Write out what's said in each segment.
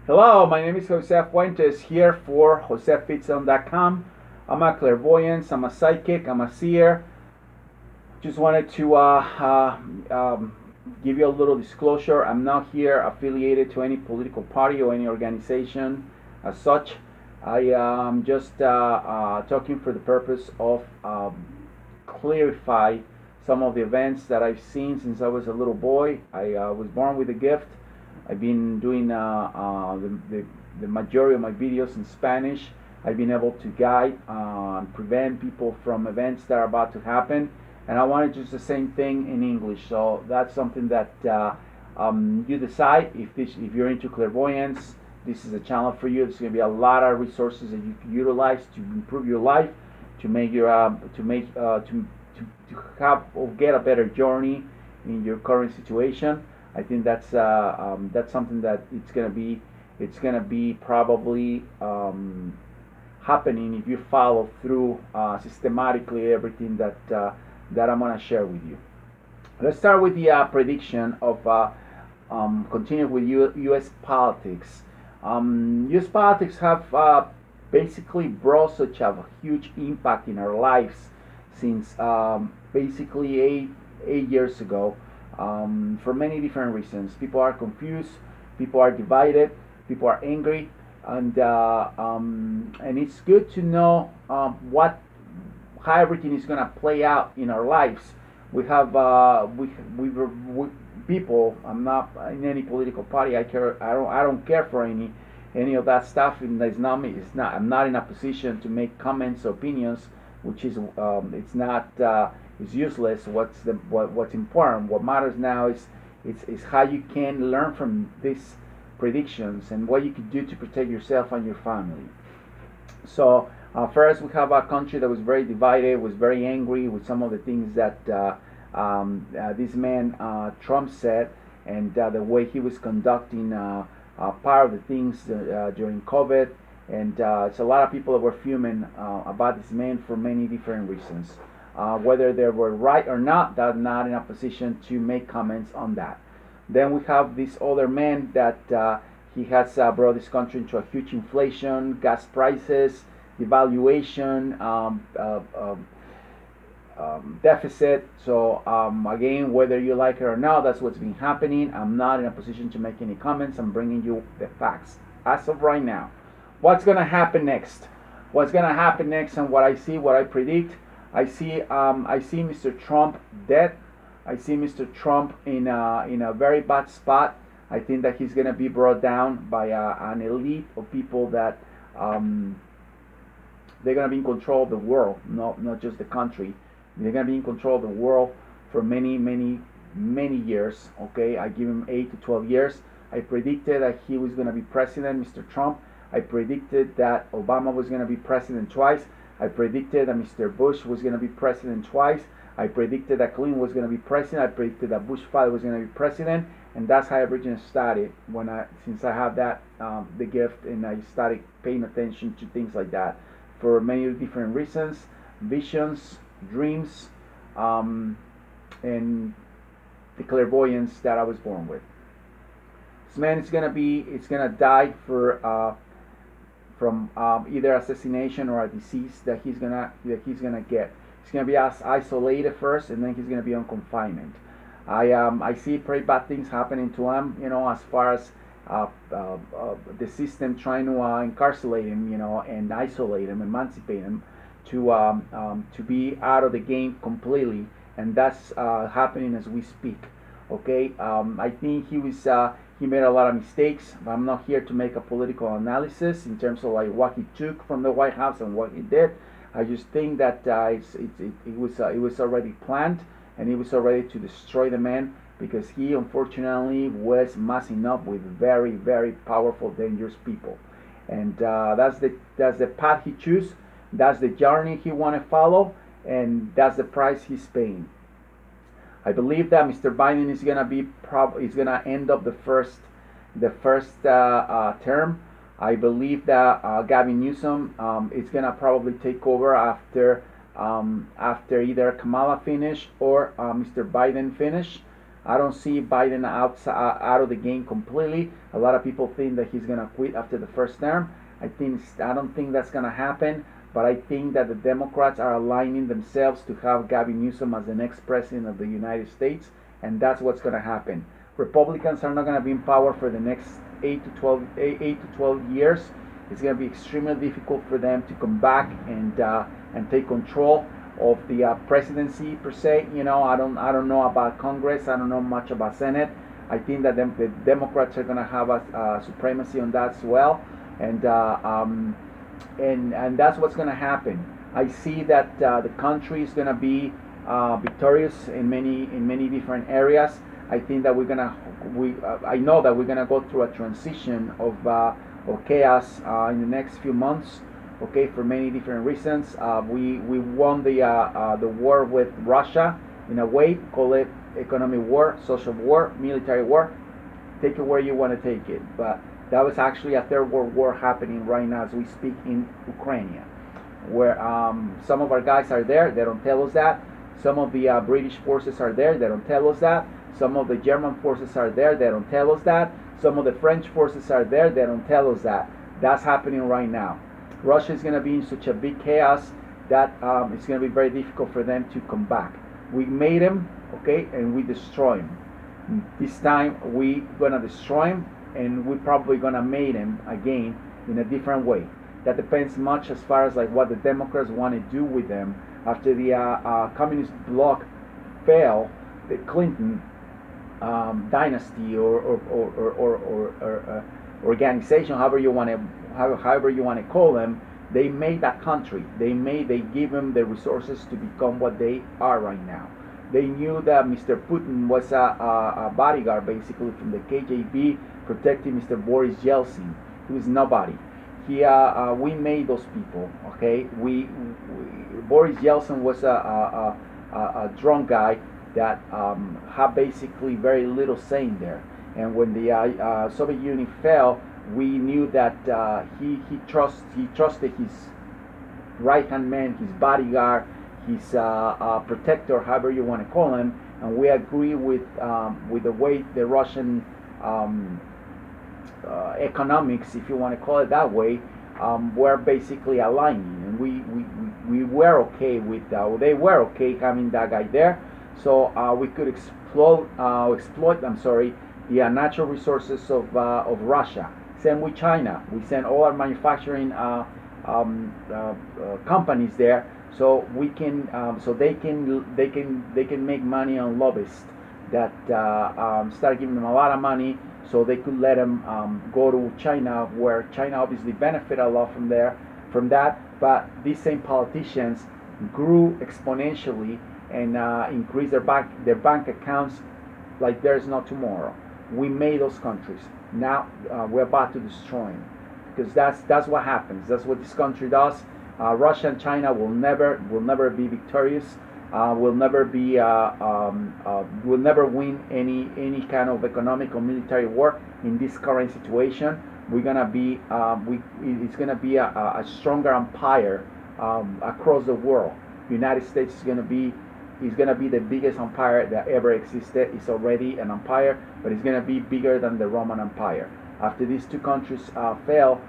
Hello, my name is Jose Fuentes here for josefitson.com. I'm a clairvoyance, I'm a psychic, I'm a seer. Just wanted to give you a little disclosure. I'm not here affiliated to any political party or any organization as such. I am just talking for the purpose of clarify some of the events that I've seen since I was a little boy. I was born with a gift. I've been doing the majority of my videos in Spanish. I've been able to guide and prevent people from events that are about to happen. And I wanted just the same thing in English. So that's something that you decide if you're into clairvoyance. This is a channel for you. There's going to be a lot of resources that you can utilize to improve your life, to make your to have or get a better journey in your current situation. I think that's something that it's gonna be probably happening if you follow through systematically everything that I'm gonna share with you. Let's start with the prediction of continue with U.S. politics. U.S. politics have basically brought such a huge impact in our lives since basically 8 years ago, for many different reasons. People are confused, people are divided, people are angry, and it's good to know what how everything is gonna play out in our lives. We have we people. I'm not in any political party. I don't care for any of that stuff. And it's not me. It's not. I'm not in a position to make comments or opinions, which is it's not. It's useless. What's important? What matters now is how you can learn from these predictions and what you can do to protect yourself and your family. So first, we have a country that was very divided, was very angry with some of the things that this man Trump said, and the way he was conducting part of the things during COVID. And it's a lot of people that were fuming about this man for many different reasons. Whether they were right or not, they're not in a position to make comments on that. Then we have this other man that he has brought this country into a huge inflation, gas prices, devaluation, deficit. So again, whether you like it or not, that's what's been happening. I'm not in a position to make any comments. I'm bringing you the facts as of right now. What's gonna happen next? What's gonna happen next, and what I see, what I predict. I see Mr. Trump dead. I see Mr. Trump in a very bad spot. I think that he's gonna be brought down by an elite of people that they're gonna be in control of the world, not just the country. They're gonna be in control of the world for many years. Okay, I give him 8 to 12 years. I predicted that he was gonna be president, Mr. Trump. I predicted that Obama was gonna be president twice. I predicted that Mr. Bush was gonna be president twice. I predicted that Clinton was going to be president. I predicted that Bush father was going to be president, and that's how everything started. Since I have that the gift, and I started paying attention to things like that for many different reasons, visions, dreams, and the clairvoyance that I was born with. This man is gonna die from either assassination or a disease that he's gonna get. He's going to be isolated first, and then he's going to be on confinement. I see pretty bad things happening to him, as far as the system trying to incarcerate him, and isolate him, emancipate him, to be out of the game completely, and that's happening as we speak. Okay, I think he made a lot of mistakes. I'm not here to make a political analysis in terms of like what he took from the White House and what he did. I just think that it was already planned, and it was already to destroy the man, because he unfortunately was messing up with very, very powerful, dangerous people, and that's the path he chose. That's the journey he want to follow, and that's the price he's paying. I believe that Mr. Biden is gonna end up the first term. I believe that Gavin Newsom is gonna probably take over after either Kamala finish or Mr. Biden finish. I don't see Biden out of the game completely. A lot of people think that he's gonna quit after the first term. I don't think that's gonna happen. But I think that the Democrats are aligning themselves to have Gavin Newsom as the next president of the United States, and that's what's going to happen. Republicans are not going to be in power for the next 8 to 12 years. It's going to be extremely difficult for them to come back and take control of the presidency per se. I don't know about Congress. I don't know much about Senate. I think that the Democrats are going to have a supremacy on that as well, and that's what's going to happen. I see that the country is going to be victorious in many different areas. I think that I know that we're going to go through a transition of chaos in the next few months. Okay, for many different reasons. We won the war with Russia in a way. Call it economic war, social war, military war. Take it where you want to take it, but that was actually a third world war happening right now as we speak in Ukraine, where some of our guys are there. They don't tell us that. Some of the British forces are there. They don't tell us that. Some of the German forces are there. They don't tell us that. Some of the French forces are there. They don't tell us that. That's happening right now. Russia is going to be in such a big chaos that it's going to be very difficult for them to come back. We made them, okay, and we destroy them. This time we're going to destroy them, and we're probably going to make them again in a different way. That depends much as far as like what the Democrats want to do with them after the communist bloc fell, the Clinton dynasty or organization, however you want to call them. They made that country. They give them the resources to become what they are right now. They knew that Mr. Putin was a bodyguard basically from the KGB protecting Mr. Boris Yeltsin. He was nobody. We made those people. Okay, Boris Yeltsin was a drunk guy that had basically very little saying there. And when the Soviet Union fell, we knew that he trusted his right hand man, his bodyguard, his protector, however you want to call him. And we agree with the way the Russian economics, if you want to call it that way, were basically aligning, and we were okay with that. They were okay having that guy there, so we could exploit. The natural resources of Russia. Same with China. We send all our manufacturing companies there, so we can, so they can make money on lobbyists that start giving them a lot of money, so they could let them go to China, where China obviously benefit a lot from that. But these same politicians grew exponentially and increased their bank accounts like there's no tomorrow. We made those countries. Now we're about to destroy them, because that's what happens. That's what this country does. Russia and China will never be victorious. Will never win any kind of economic or military war in this current situation. We're gonna be it's gonna be a stronger empire across the world. United States is gonna be the biggest empire that ever existed. It's already an empire, but it's going to be bigger than the Roman Empire. After these two countries fail,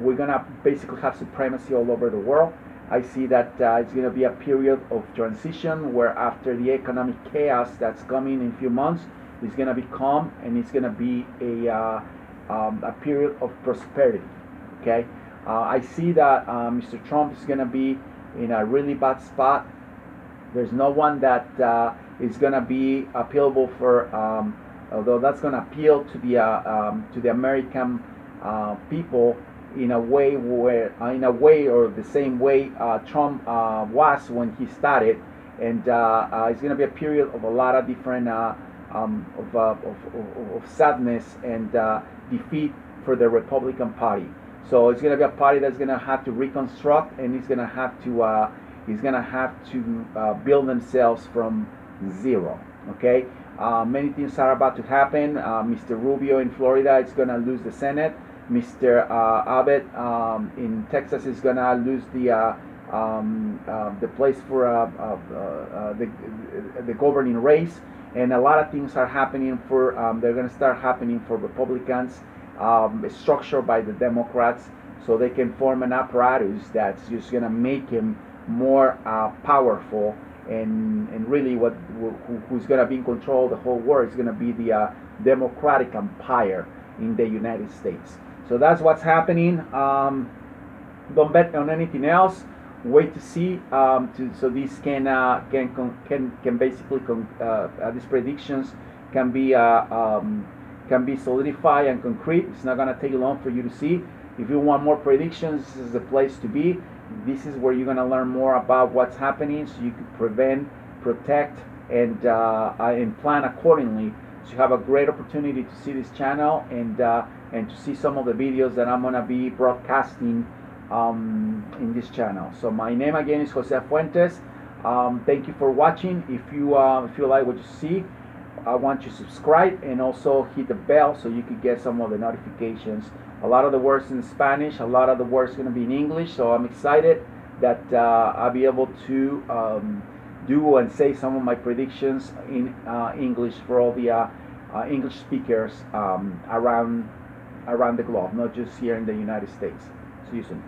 we're going to basically have supremacy all over the world. I see that it's going to be a period of transition, where after the economic chaos that's coming in a few months, it's going to be calm, and it's going to be a period of prosperity. Okay, I see that Mr. Trump is going to be in a really bad spot. There's no one that is going to be appealable for, although that's going to appeal to the American people in a way or the same way Trump was when he started, and it's going to be a period of a lot of different of sadness and defeat for the Republican Party. So it's going to be a party that's going to have to reconstruct, and he's going to have to build themselves from zero. Okay, many things are about to happen. Mr. Rubio in Florida is going to lose the Senate. Mr. Abbott in Texas is going to lose the place for the governing race, and a lot of things are happening for they're going to start happening for Republicans, structured by the Democrats, so they can form an apparatus that's just going to make him more powerful, and really who's going to be in control of the whole world is going to be the Democratic empire in the United States. So that's what's happening. Don't bet on anything else. Wait to see. So these can basically these predictions can be solidified and concrete. It's not gonna take long for you to see. If you want more predictions, this is the place to be. This is where you're gonna learn more about what's happening, so you can prevent, protect, and plan accordingly. So you have a great opportunity to see this channel and to see some of the videos that I'm gonna be broadcasting in this channel. So my name again is Jose Fuentes. Thank you for watching. If you like what you see, I want you to subscribe and also hit the bell so you can get some of the notifications. A lot of the words in Spanish, a lot of the words going to be in English, so I'm excited that I'll be able to do and say some of my predictions in English for all the English speakers around the globe, not just here in the United States. See you soon.